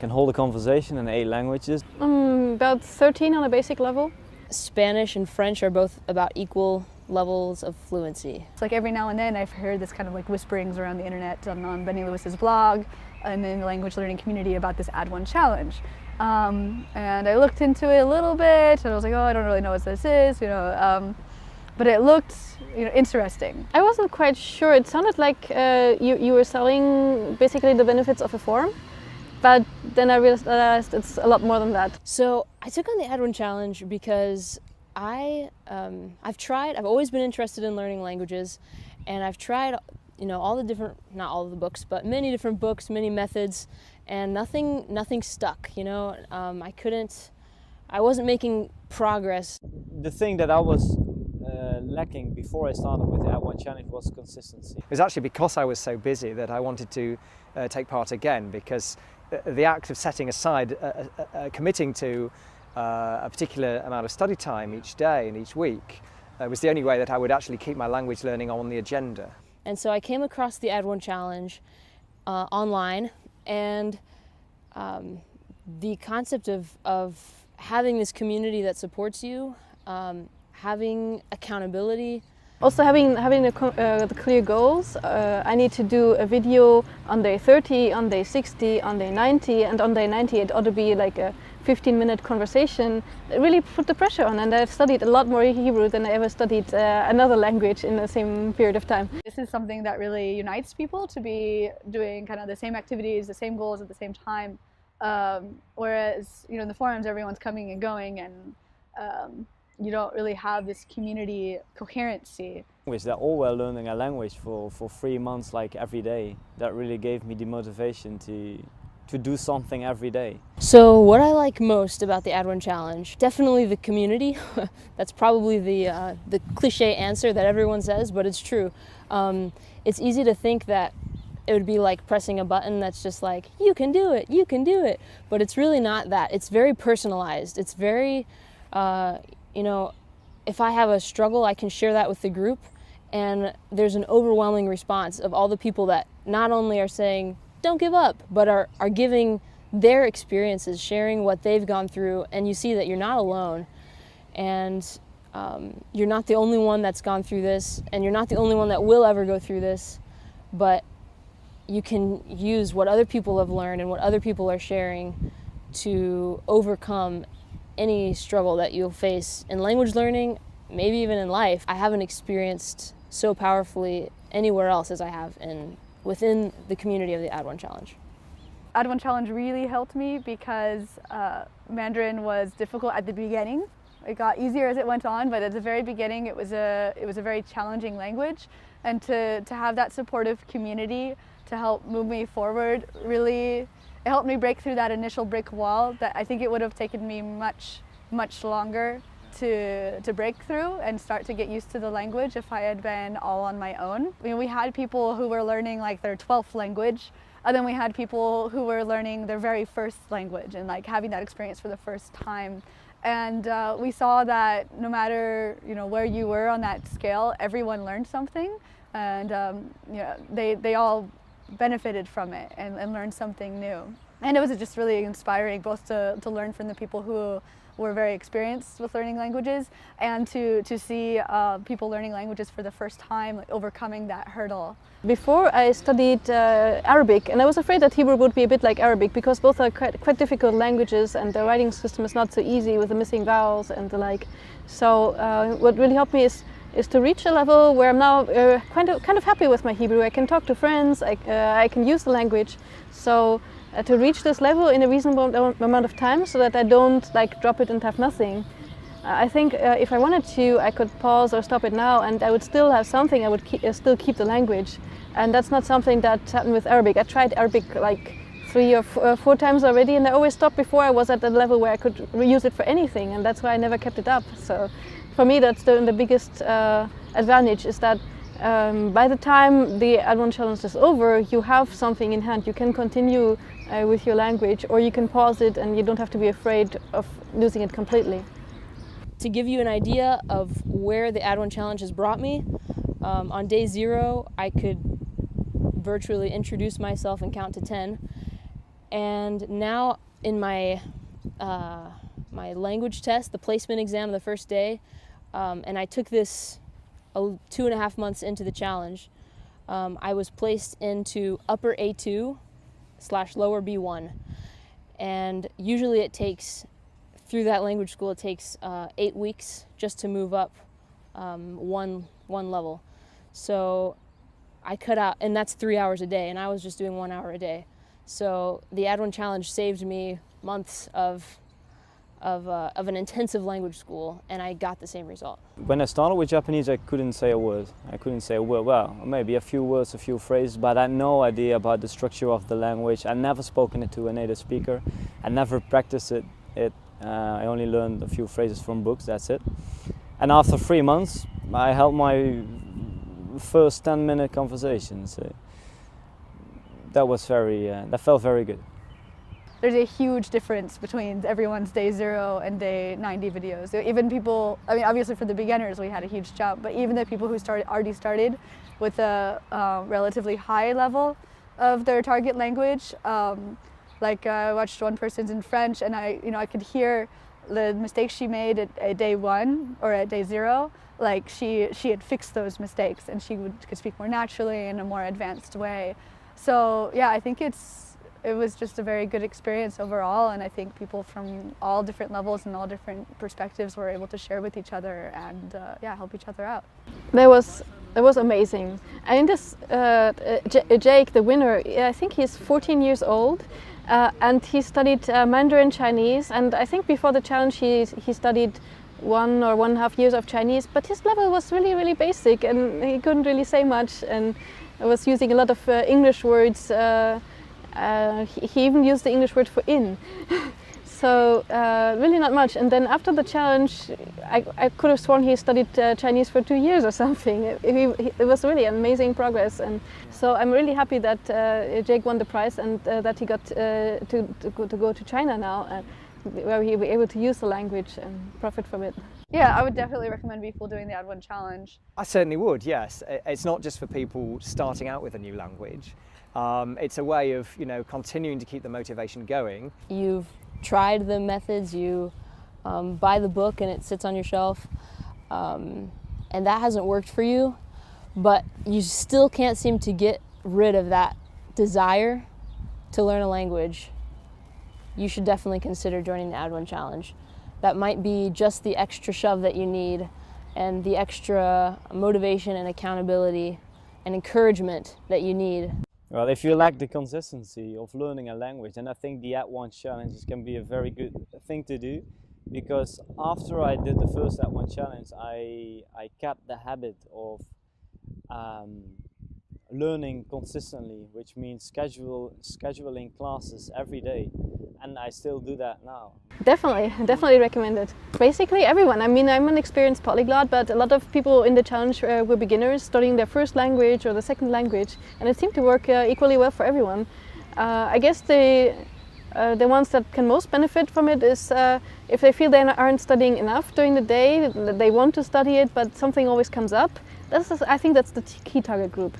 can hold a conversation in 8 languages. About 13 on a basic level. Spanish and French are both about equal levels of fluency. It's like every now and then I've heard this kind of like whisperings around the internet on Benny Lewis's blog and in the language learning community about this Add1Challenge. And I looked into it a little bit and I was like, oh, I don't really know what this is, but it looked interesting. I wasn't quite sure. It sounded like you were selling basically the benefits of a forum, but then I realized it's a lot more than that. So I took on the Add1Challenge because I've always been interested in learning languages, and I've tried all the different, not all of the books, but many different books, many methods, and nothing stuck. I wasn't making progress. The thing that I was lacking before I started with the Add1Challenge was consistency. It was actually because I was so busy that I wanted to take part again, because the act of setting aside, committing to a particular amount of study time each day and each week was the only way that I would actually keep my language learning on the agenda. And so I came across the Add1Challenge online, and the concept of having this community that supports you, having accountability. Also having the clear goals. I need to do a video on day 30, on day 60, on day 90, and on day 90 it ought to be like a 15-minute conversation. It really put the pressure on, and I've studied a lot more Hebrew than I ever studied another language in the same period of time. This is something that really unites people to be doing kind of the same activities, the same goals at the same time. Whereas, in the forums everyone's coming and going, and you don't really have this community coherency. They're all were learning a language for 3 months, like every day. That really gave me the motivation to do something every day. So what I like most about the Add1Challenge, definitely the community. That's probably the cliche answer that everyone says, but it's true. It's easy to think that it would be like pressing a button that's just like, you can do it, you can do it. But it's really not that. It's very personalized. It's very, if I have a struggle, I can share that with the group, and there's an overwhelming response of all the people that not only are saying, don't give up, but are giving their experiences, sharing what they've gone through, and you see that you're not alone, and you're not the only one that's gone through this, and you're not the only one that will ever go through this, but you can use what other people have learned and what other people are sharing to overcome any struggle that you'll face in language learning, maybe even in life. I haven't experienced so powerfully anywhere else as I have within the community of the Add1Challenge. Add1Challenge really helped me because Mandarin was difficult at the beginning. It got easier as it went on, but at the very beginning it was a very challenging language, and to have that supportive community to help move me forward, really, it helped me break through that initial brick wall that I think it would have taken me much longer to break through and start to get used to the language if I had been all on my own. We had people who were learning like their 12th language, and then we had people who were learning their very first language and like having that experience for the first time. And we saw that no matter where you were on that scale, everyone learned something, and they all benefited from it and learned something new. And it was just really inspiring both to learn from the people who were very experienced with learning languages, and to see people learning languages for the first time, like overcoming that hurdle. Before I studied Arabic, and I was afraid that Hebrew would be a bit like Arabic, because both are quite difficult languages and the writing system is not so easy with the missing vowels and the like. So what really helped me is to reach a level where I'm now kind of happy with my Hebrew. I can talk to friends, I can use the language. So to reach this level in a reasonable amount of time, so that I don't drop it and have nothing. I think if I wanted to, I could pause or stop it now, and I would still have something. I would still keep the language, and that's not something that happened with Arabic. I tried Arabic like 3 or 4 times already, and I always stopped before I was at the level where I could reuse it for anything, and that's why I never kept it up. So for me, that's the biggest advantage, is that by the time the Add1Challenge is over, you have something in hand. You can continue with your language, or you can pause it and you don't have to be afraid of losing it completely. To give you an idea of where the Add1Challenge has brought me, on day 0 I could virtually introduce myself and count to 10, And now in my my language test, the placement exam the first day, and I took this 2.5 months into the challenge, I was placed into upper A2 / lower B1. And usually it takes, through that language school, it takes 8 weeks just to move up one level. So I cut out, and that's 3 hours a day, and I was just doing 1 hour a day. So the Add1Challenge saved me months of an intensive language school, and I got the same result. When I started with Japanese, I couldn't say a word. Well, maybe a few words, a few phrases, but I had no idea about the structure of the language. I never spoken it to a native speaker. I never practiced it. I only learned a few phrases from books, that's it. And after 3 months, I held my first 10-minute conversation. So that was that felt very good. There's a huge difference between everyone's day 0 and day 90 videos. Even people, I mean, obviously for the beginners we had a huge jump, but even the people who already started with a relatively high level of their target language, like I watched one person's in French, and I could hear the mistakes she made at day 1 or at day 0. Like she had fixed those mistakes, and she could speak more naturally in a more advanced way. So yeah, I think it was just a very good experience overall, and I think people from all different levels and all different perspectives were able to share with each other and yeah, help each other out. That was amazing. And this Jake, the winner, I think he's 14 years old, and he studied Mandarin Chinese, and I think before the challenge he studied 1 or 1.5 years of Chinese, but his level was really basic, and he couldn't really say much, and I was using a lot of English words. He even used the English word for in. So really not much. And then after the challenge, I could have sworn he studied Chinese for 2 years or something. It was really amazing progress. And so I'm really happy that Jake won the prize, and that he got to go to China now, where he'll be able to use the language and profit from it. Yeah, I would definitely recommend people doing the Add1Challenge. I certainly would, yes. It's not just for people starting out with a new language. It's a way of, continuing to keep the motivation going. You've tried the methods, you buy the book and it sits on your shelf, and that hasn't worked for you, but you still can't seem to get rid of that desire to learn a language. You should definitely consider joining the Add1Challenge. That might be just the extra shove that you need, and the extra motivation and accountability and encouragement that you need. Well, if you lack the consistency of learning a language, then I think the Add1Challenge can be a very good thing to do, because after I did the first Add1Challenge, I kept the habit of learning consistently, which means scheduling classes every day, and I still do that now. Definitely recommend it. Basically everyone. I mean, I'm an experienced polyglot, but a lot of people in the challenge were beginners studying their first language or the second language, and it seemed to work equally well for everyone. I guess the ones that can most benefit from it is if they feel they aren't studying enough during the day, they want to study it, but something always comes up. I think that's the key target group.